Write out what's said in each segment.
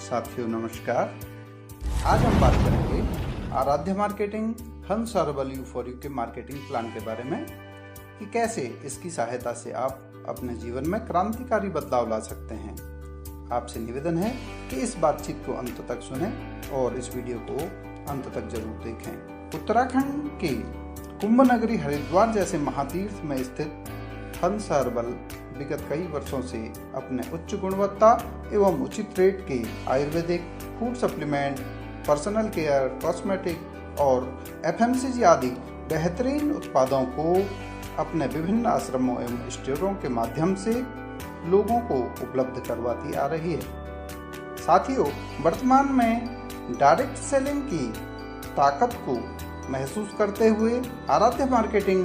साथियों नमस्कार। आज हम बात करेंगे आराध्य मार्केटिंग हंस हर्बल यू4यू के मार्केटिंग प्लान के बारे में कि कैसे इसकी सहायता से आप अपने जीवन में क्रांतिकारी बदलाव ला सकते हैं। आपसे निवेदन है कि इस बातचीत को अंत तक सुनें और इस वीडियो को अंत तक जरूर देखें। उत्तराखंड के कुंभ नगरी हरिद्वार जैसे महातीर्थ में स्थित हंस हर्बल विगत कई वर्षों से अपने उच्च गुणवत्ता एवं उचित रेट के Ayurvedic food supplement, personal care, cosmetic और एफएमसीजी आदि बेहतरीन उत्पादों को अपने विभिन्न आश्रमों एवं स्टोरों के माध्यम से लोगों को उपलब्ध करवाती आ रही है। साथियों, वर्तमान में डायरेक्ट सेलिंग की ताकत को महसूस करते हुए आराध्य मार्केटिंग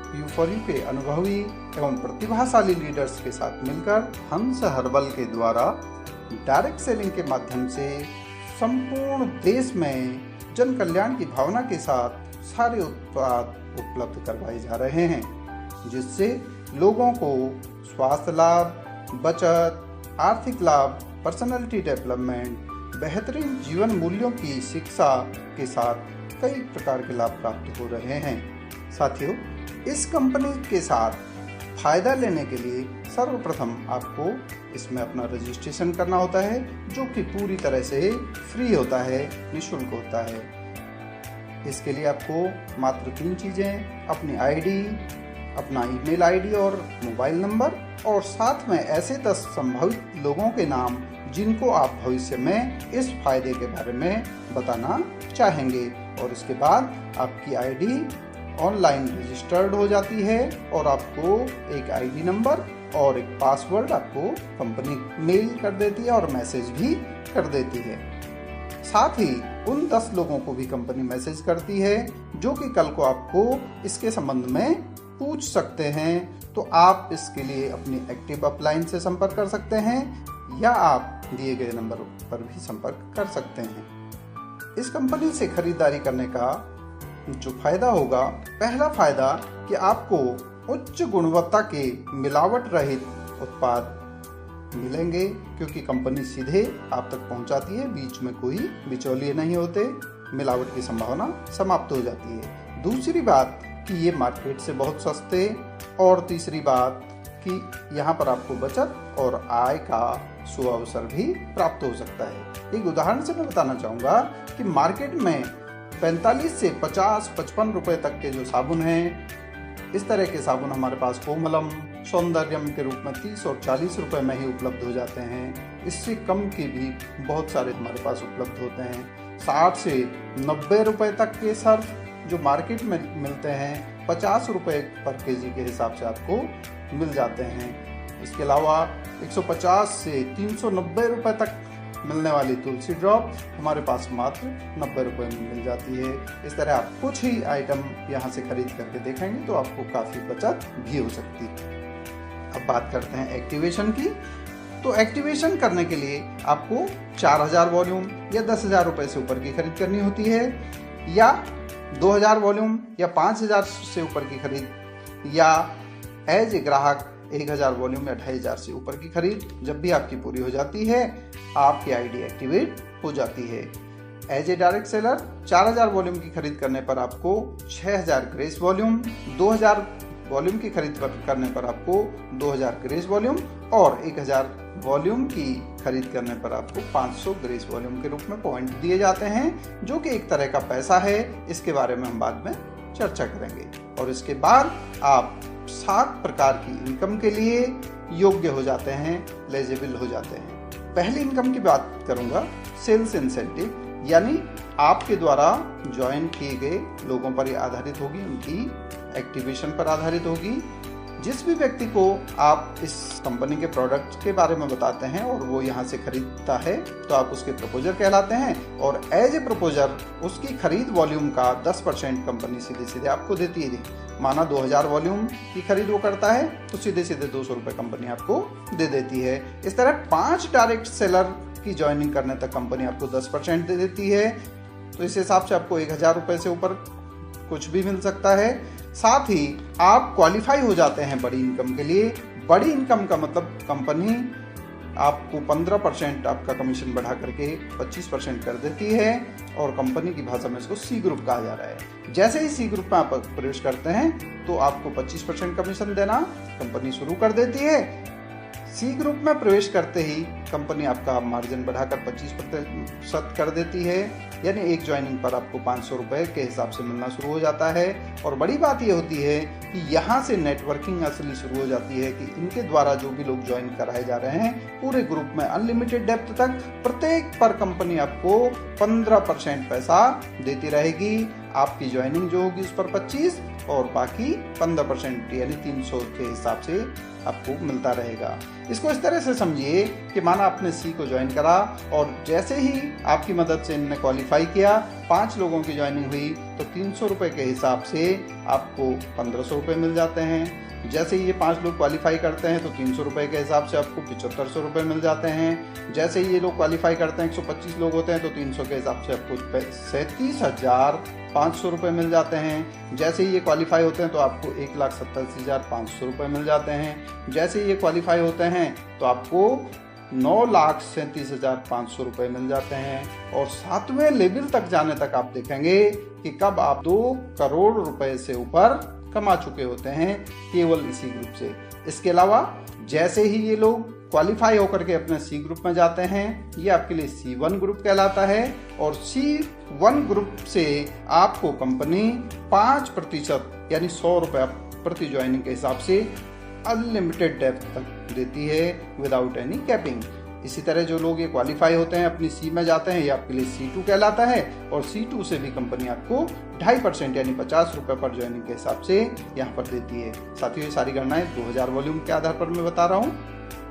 यू4यू के अनुभवी एवं प्रतिभाशाली लीडर्स के साथ मिलकर हंस हर्बल के द्वारा डायरेक्ट सेलिंग के माध्यम से संपूर्ण देश में जन कल्याण की भावना के साथ सारे उत्पाद उपलब्ध करवाए जा रहे हैं, जिससे लोगों को स्वास्थ्य लाभ, बचत, आर्थिक लाभ, पर्सनालिटी डेवलपमेंट, बेहतरीन जीवन मूल्यों की शिक्षा के साथ कई प्रकार के लाभ प्राप्त हो रहे हैं। साथियों, इस कंपनी के साथ फायदा लेने के लिए सर्वप्रथम आपको इसमें अपना रजिस्ट्रेशन करना होता है, जो कि पूरी तरह से फ्री होता है, निःशुल्क होता है। इसके लिए आपको मात्र 3 चीज़ें, अपनी आईडी, अपना ईमेल आईडी और मोबाइल नंबर और साथ में ऐसे 10 संभावित लोगों के नाम जिनको आप भविष्य में इस फायदे के बारे में बताना चाहेंगे। और इसके बाद आपकी आईडी ऑनलाइन रजिस्टर्ड हो जाती है और आपको एक आईडी नंबर और एक पासवर्ड आपको कंपनी मेल कर देती है और मैसेज भी कर देती है। साथ ही उन 10 लोगों को भी कंपनी मैसेज करती है जो कि कल को आपको इसके संबंध में पूछ सकते हैं। तो आप इसके लिए अपनी एक्टिव अपलाइन से संपर्क कर सकते हैं या आप दिए गए नंबर पर भी संपर्क कर सकते हैं। इस कंपनी से खरीदारी करने का जो फायदा होगा, पहला फायदा कि आपको उच्च गुणवत्ता के मिलावट रहित उत्पाद मिलेंगे, क्योंकि कंपनी सीधे आप तक पहुंचाती है, बीच में कोई बिचौलिए नहीं होते, मिलावट की संभावना समाप्त हो जाती है। दूसरी बात कि ये मार्केट से बहुत सस्ते, और तीसरी बात कि यहाँ पर आपको बचत और आय का सुअवसर भी प्राप्त हो सकता है। एक उदाहरण से मैं बताना चाहूँगा कि मार्केट में 45 से 50-55 रुपए तक के जो साबुन हैं, इस तरह के साबुन हमारे पास कोमलम, सौंदर्यम के रूप में 30 और 40 रुपए में ही उपलब्ध हो जाते हैं। इससे कम के भी बहुत सारे हमारे पास उपलब्ध होते हैं। 60 से 90 रुपए तक के सर्फ जो मार्केट में मिलते हैं 50 रुपए पर केजी के हिसाब से आपको मिल जाते हैं। इसके अलावा 150 से 390 रुपए तक मिलने वाली तुलसी ड्रॉप हमारे पास मात्र 90 रुपए में मिल जाती है। इस तरह आप कुछ ही आइटम यहाँ से खरीद करके देखेंगे तो आपको काफ़ी बचत भी हो सकती है। अब बात करते हैं एक्टिवेशन की। तो एक्टिवेशन करने के लिए आपको 4000 वॉल्यूम या 10,000 रुपए से ऊपर की खरीद करनी होती है, या 2000 वॉल्यूम या 5000 से ऊपर की खरीद, या एज ए ग्राहक 1000 वॉल्यूम या 2500 से ऊपर की खरीद जब भी आपकी पूरी हो जाती है, आपकी आईडी एक्टिवेट हो जाती है। As a direct seller 4000 volume की खरीद करने पर आपको 6000 ग्रेस वॉल्यूम, 2000 वॉल्यूम की खरीद करने पर आपको 2000 ग्रेस वॉल्यूम और 1000 वॉल्यूम की खरीद करने पर आपको 500 ग्रेस वॉल्यूम के रूप में पॉइंट दिए जाते हैं, जो कि एक तरह का पैसा है। इसके बारे में हम बाद में चर्चा करेंगे। और इसके बाद आप 7 प्रकार की इनकम के लिए योग्य हो जाते हैं, एलिजिबल हो जाते हैं। पहली इनकम की बात करूंगा, सेल्स इंसेंटिव, यानी आपके द्वारा ज्वाइन किए गए लोगों पर यह आधारित होगी, उनकी एक्टिवेशन पर आधारित होगी। जिस भी व्यक्ति को आप इस कंपनी के प्रोडक्ट के बारे में बताते हैं और वो यहाँ से खरीदता है तो आप उसके प्रपोजर कहलाते हैं, और एज ए प्रपोजर उसकी खरीद वॉल्यूम का 10% कंपनी सीधे सीधे आपको देती है। माना 2000 वॉल्यूम की खरीद वो करता है तो सीधे सीधे 200 रुपये कंपनी आपको दे देती है। इस तरह 5 डायरेक्ट सेलर की ज्वाइनिंग करने तक कंपनी आपको 10% दे देती है। तो इस हिसाब से आपको 1000 रुपये से ऊपर कुछ भी मिल सकता है। साथ ही आप क्वालिफाई हो जाते हैं बड़ी इनकम के लिए। बड़ी इनकम का मतलब कंपनी आपको 15% आपका कमीशन बढ़ा करके 25% कर देती है और कंपनी की भाषा में इसको सी ग्रुप कहा जा रहा है। जैसे ही सी ग्रुप में आप प्रवेश करते हैं तो आपको 25% कमीशन देना कंपनी शुरू कर देती है। सी ग्रुप में प्रवेश करते ही कंपनी आपका मार्जिन बढ़ाकर 25% कर देती है, यानी एक ज्वाइनिंग पर आपको 500 रुपये के हिसाब से मिलना शुरू हो जाता है। और बड़ी बात ये होती है कि यहाँ से नेटवर्किंग असली शुरू हो जाती है कि इनके द्वारा जो भी लोग ज्वाइन कराए जा रहे हैं पूरे ग्रुप में अनलिमिटेड डेप्थ तक प्रत्येक पर कंपनी आपको 15% पैसा देती रहेगी। आपकी ज्वाइनिंग जो होगी उस पर 25 और बाकी 15% यानी 300 के हिसाब से आपको मिलता रहेगा। इसको इस तरह से समझिए कि माना आपने सी को ज्वाइन करा और जैसे ही आपकी मदद से इन्होंने क्वालिफाई किया, 5 लोगों की ज्वाइनिंग हुई तो 300 रुपये के हिसाब से आपको 1500 रुपये मिल जाते हैं। जैसे ही ये 5 लोग क्वालिफाई करते हैं तो 300 रुपये के हिसाब से आपको 7500 रुपये मिल जाते हैं। जैसे ही ये लोग क्वालिफाई करते हैं 125 लोग होते हैं तो 300 के हिसाब से आपको 37,500 रुपये मिल जाते हैं। जैसे ही ये क्वालिफाई होते हैं तो आपको 1,87,500 रुपये मिल जाते हैं। जैसे ही ये क्वालिफाई होते हैं तो आपको 9,37,500 रुपये मिल जाते हैं। और 7वें लेवल तक जाने तक आप देखेंगे कि कब आप 2 करोड़ रुपए से ऊपर कमा चुके होते हैं केवल इसी ग्रुप से। इसके अलावा जैसे ही ये लोग क्वालिफाई होकर के अपने सी ग्रुप में जाते हैं, ये आपके लिए C1 ग्रुप कहलाता है। और C1 ग्रुप से आपको कंपनी 5% यानी 100 रुपये प्रति ज्वाइनिंग के हिसाब से अनलिमिटेड डेप्थ तक देती है विदाउट एनी कैपिंग। इसी तरह जो लोग ये क्वालिफाई होते हैं अपनी सी में जाते हैं, ये आपके लिए C2 कहलाता है। और C2 से भी कंपनी आपको 2.5% यानी 50 रुपये पर ज्वाइनिंग के हिसाब से यहाँ पर देती है। साथियों ये सारी गणनाएं 2000 वॉल्यूम के आधार पर मैं बता रहा हूँ।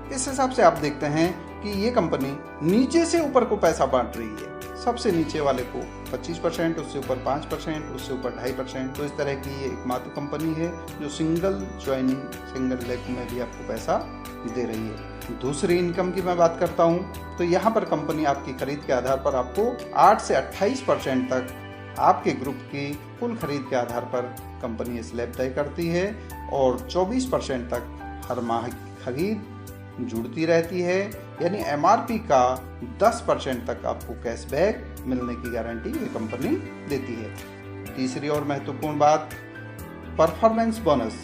इस हिसाब से आप देखते हैं कि ये कंपनी नीचे से ऊपर को पैसा बांट रही है। सबसे नीचे वाले को 25%, उससे ऊपर 5%, उससे ऊपर 2.5%। तो इस तरह की ये एकमात्र कंपनी है जो सिंगल ज्वाइनिंग सिंगल लेग में भी आपको पैसा दे रही है। दूसरी इनकम की मैं बात करता हूँ तो यहाँ पर कंपनी आपकी खरीद के आधार पर आपको 8 से 28% तक आपके ग्रुप की कुल खरीद के आधार पर कंपनी स्लैब तय करती है और 24% तक हर माह की खरीद जुड़ती रहती है, यानी MRP का 10% तक आपको कैशबैक मिलने की गारंटी ये कंपनी देती है। तीसरी और महत्वपूर्ण बात परफॉर्मेंस बोनस,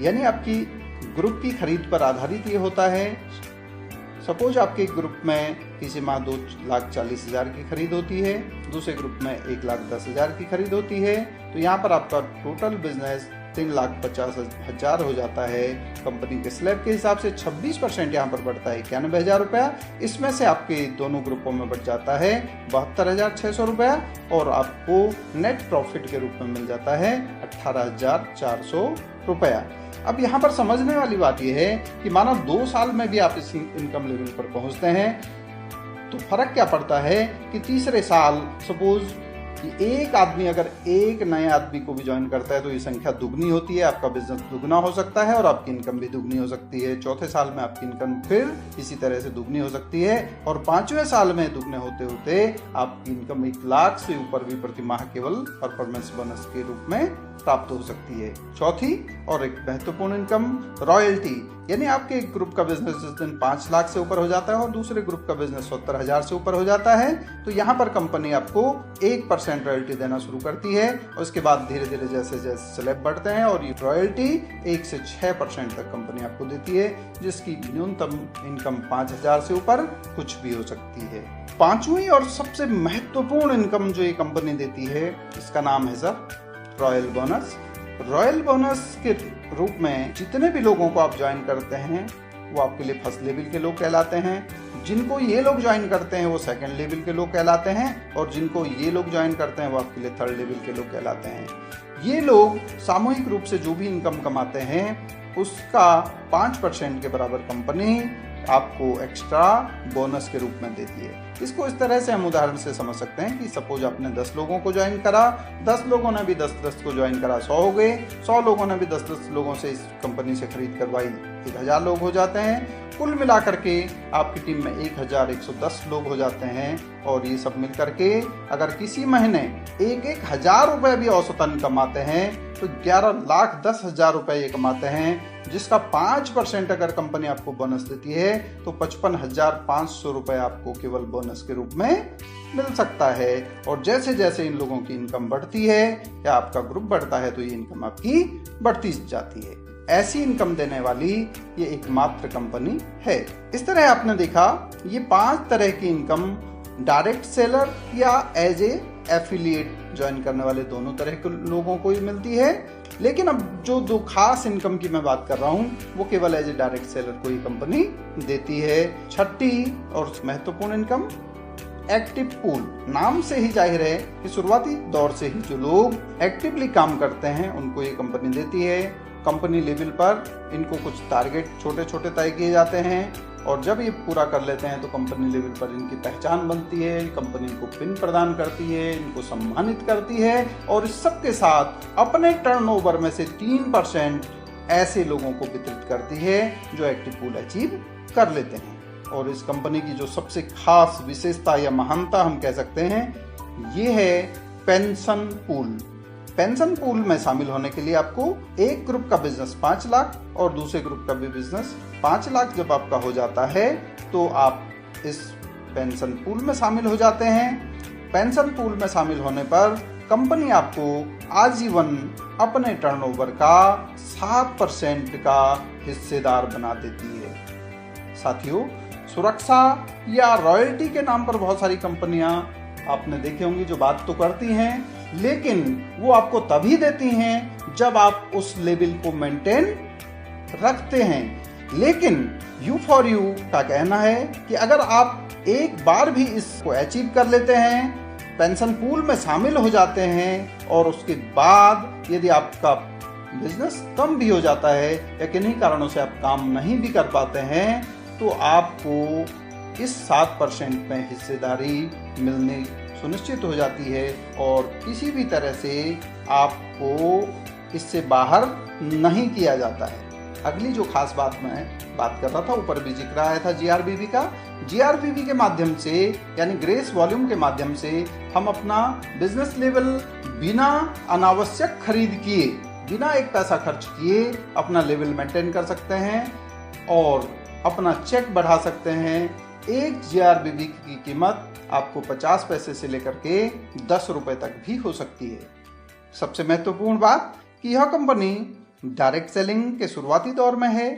यानी आपकी ग्रुप की खरीद पर आधारित ये होता है। सपोज आपके ग्रुप में किसी माह 2,40,000 की खरीद होती है, दूसरे ग्रुप में 1,10,000 की खरीद होती है, तो यहाँ पर आपका टोटल बिजनेस 3,50,000 हो जाता है। कंपनी के स्लैब के हिसाब से 26% यहाँ पर बढ़ता है 91,000 रुपया। इसमें से आपके दोनों ग्रुपों में बढ़ जाता है 72,600 रुपया और आपको नेट प्रॉफिट के रूप में मिल जाता है 18,400 रुपया। अब यहाँ पर समझने वाली बात यह है कि मानो 2 साल में भी आप इस इनकम लेवल पर पहुँचते हैं तो फर्क क्या पड़ता है कि तीसरे साल सपोज कि एक आदमी अगर एक नए आदमी को भी ज्वाइन करता है तो ये संख्या दुगनी होती है, आपका बिजनेस दुगना हो सकता है और आपकी इनकम भी दुगनी हो सकती है। चौथे साल में आपकी इनकम फिर इसी तरह से दुगनी हो सकती है और 5वें साल में दुगने होते होते आपकी इनकम 1 लाख से ऊपर भी प्रति माह केवल परफॉर्मेंस बोनस के रूप में प्राप्त हो सकती है। चौथी और एक महत्वपूर्ण इनकम रॉयल्टी, यानी आपके एक ग्रुप का बिजनेस जिस दिन 5 लाख से ऊपर हो जाता है और दूसरे ग्रुप का बिजनेस 70,000 से ऊपर हो जाता है तो यहाँ पर कंपनी आपको 1% रॉयल्टी देना शुरू करती है और उसके बाद धीरे धीरे जैसे जैसे स्लैब बढ़ते हैं और ये रॉयल्टी 1 से 6% तक कंपनी आपको देती है, जिसकी न्यूनतम इनकम 5,000 से ऊपर कुछ भी हो सकती है। 5वीं और सबसे महत्वपूर्ण इनकम जो ये कंपनी देती है इसका नाम है sir royal bonus. Royal bonus के रूप में जितने भी लोगों को आप ज्वाइन करते हैं वो आपके लिए फर्स्ट लेवल के लोग कहलाते हैं, जिनको ये लोग ज्वाइन करते हैं वो सेकंड लेवल के लोग कहलाते हैं और जिनको ये लोग ज्वाइन करते हैं वो आपके लिए थर्ड लेवल के लोग कहलाते हैं। ये लोग सामूहिक रूप से जो भी इनकम कमाते हैं उसका 5% के बराबर कंपनी आपको एक्स्ट्रा बोनस के रूप में देती है। इसको इस तरह से हम उदाहरण से समझ सकते हैं कि सपोज आपने 10 लोगों को ज्वाइन करा, 10 लोगों ने भी 10 को ज्वाइन करा, 100 हो गए, 100 लोगों ने भी 10 लोगों से इस कंपनी से खरीद करवाई 1000 लोग हो जाते हैं। कुल मिलाकर के आपकी टीम में 1110 लोग हो जाते हैं। और ये सब मिल करके अगर किसी महीने 1,000 रुपए भी औसतन कमाते हैं तो 11,10,000 रुपए ये कमाते हैं, जिसका 5% अगर कंपनी आपको बोनस देती है तो 55,500 रुपए आपको केवल बोनस के रूप में मिल सकता है। और जैसे जैसे इन लोगों की इनकम बढ़ती है या आपका ग्रुप बढ़ता है तो ये इनकम आपकी बढ़ती जाती है। ऐसी इनकम देने वाली ये एकमात्र कंपनी है। इस तरह आपने देखा ये 5 तरह की इनकम डायरेक्ट सेलर या एज ए एफिलिएट ज्वाइन करने वाले दोनों तरह के लोगों को ही मिलती है। लेकिन अब जो 2 खास इनकम की मैं बात कर रहा हूं वो केवल एज ए डायरेक्ट सेलर को ही कंपनी देती है। छठी और महत्वपूर्ण इनकम एक्टिव पूल। नाम से ही जाहिर है कि शुरुआती दौर से ही जो लोग एक्टिवली काम करते हैं उनको ये कंपनी देती है। कंपनी लेवल पर इनको कुछ टारगेट छोटे छोटे तय किए जाते हैं और जब ये पूरा कर लेते हैं तो कंपनी लेवल पर इनकी पहचान बनती है, कंपनी इनको पिन प्रदान करती है, इनको सम्मानित करती है और इस सब के साथ अपने टर्नओवर में से 3% ऐसे लोगों को वितरित करती है जो एक्टिव पूल अचीव कर लेते हैं। और इस कंपनी की जो सबसे खास विशेषता या महानता हम कह सकते हैं ये है पेंशन पूल। पेंशन पूल में शामिल होने के लिए आपको एक ग्रुप का बिजनेस 5 लाख और दूसरे ग्रुप का भी बिजनेस 5 लाख जब आपका हो जाता है तो आप इस पेंशन पूल में शामिल हो जाते हैं। पेंशन पूल में शामिल होने पर कंपनी आपको आजीवन अपने टर्नओवर का 7% का हिस्सेदार बना देती है। साथियों, सुरक्षा या रॉयल्टी के नाम पर बहुत सारी कंपनियां आपने देखी होंगी जो बात तो करती हैं, लेकिन वो आपको तभी देती हैं जब आप उस लेवल को मेंटेन रखते हैं। लेकिन U4U का कहना है कि अगर आप एक बार भी इसको अचीव कर लेते हैं, पेंशन पूल में शामिल हो जाते हैं और उसके बाद यदि आपका बिजनेस कम भी हो जाता है या किन्हीं कारणों से आप काम नहीं भी कर पाते हैं तो आपको इस 7% में हिस्सेदारी मिलनी सुनिश्चित हो जाती है और किसी भी तरह से आपको इससे बाहर नहीं किया जाता है। अगली जो खास बात मैं बात कर रहा था, ऊपर भी जिक्र आया था GRBV का। GRBV के माध्यम से यानी ग्रेस वॉल्यूम के माध्यम से हम अपना बिजनेस लेवल बिना अनावश्यक खरीद किए, बिना एक पैसा खर्च किए अपना लेवल मेंटेन कर सकते हैं और अपना चेक बढ़ा सकते हैं। एक GRBV की कीमत आपको 50 पैसे से लेकर के 10 रुपए तक भी हो सकती है। सबसे महत्वपूर्ण बात कि यह कंपनी डायरेक्ट सेलिंग के शुरुआती दौर में है,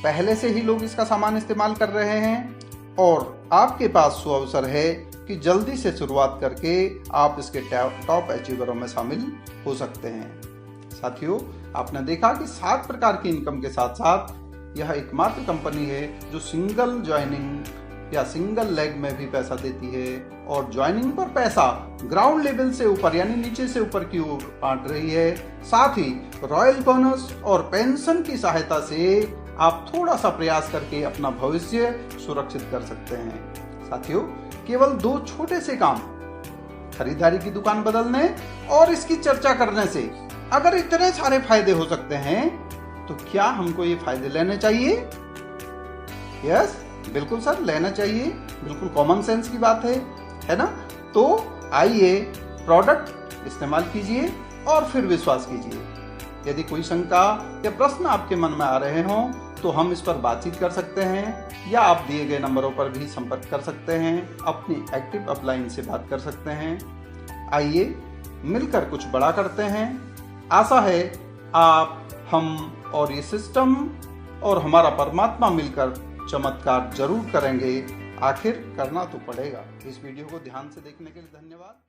पहले से ही लोग इसका सामान इस्तेमाल कर रहे हैं और आपके पास सुअवसर है कि जल्दी से शुरुआत करके आप इसके टॉप अचीवरों में शामिल हो सकते हैं। साथियों, आपने देखा कि 7 प्रकार की इनकम के साथ साथ यह एकमात्र कंपनी है जो सिंगल ज्वाइनिंग या सिंगल लेग में भी पैसा देती है और ज्वाइनिंग पर पैसा ग्राउंड लेवल से ऊपर यानी नीचे से ऊपर की ओर बांट रही है। साथ ही रॉयल बोनस और पेंशन की सहायता से आप थोड़ा सा प्रयास करके अपना भविष्य सुरक्षित कर सकते हैं। साथियों, केवल 2 छोटे से काम, खरीदारी की दुकान बदलने और इसकी चर्चा करने से अगर इतने सारे फायदे हो सकते हैं तो क्या हमको ये फायदे लेने चाहिए? यस, बिल्कुल सर, लेना चाहिए। बिल्कुल कॉमन सेंस की बात है ना? तो आइए प्रोडक्ट इस्तेमाल कीजिए और फिर विश्वास कीजिए। यदि कोई शंका या प्रश्न आपके मन में आ रहे हों तो हम इस पर बातचीत कर सकते हैं या आप दिए गए नंबरों पर भी संपर्क कर सकते हैं, अपनी एक्टिव अपलाइन से बात कर सकते हैं। आइए मिलकर कुछ बड़ा करते हैं। आशा है आप, हम और ये सिस्टम और हमारा परमात्मा मिलकर चमत्कार जरूर करेंगे। आखिर करना तो पड़ेगा। इस वीडियो को ध्यान से देखने के लिए धन्यवाद।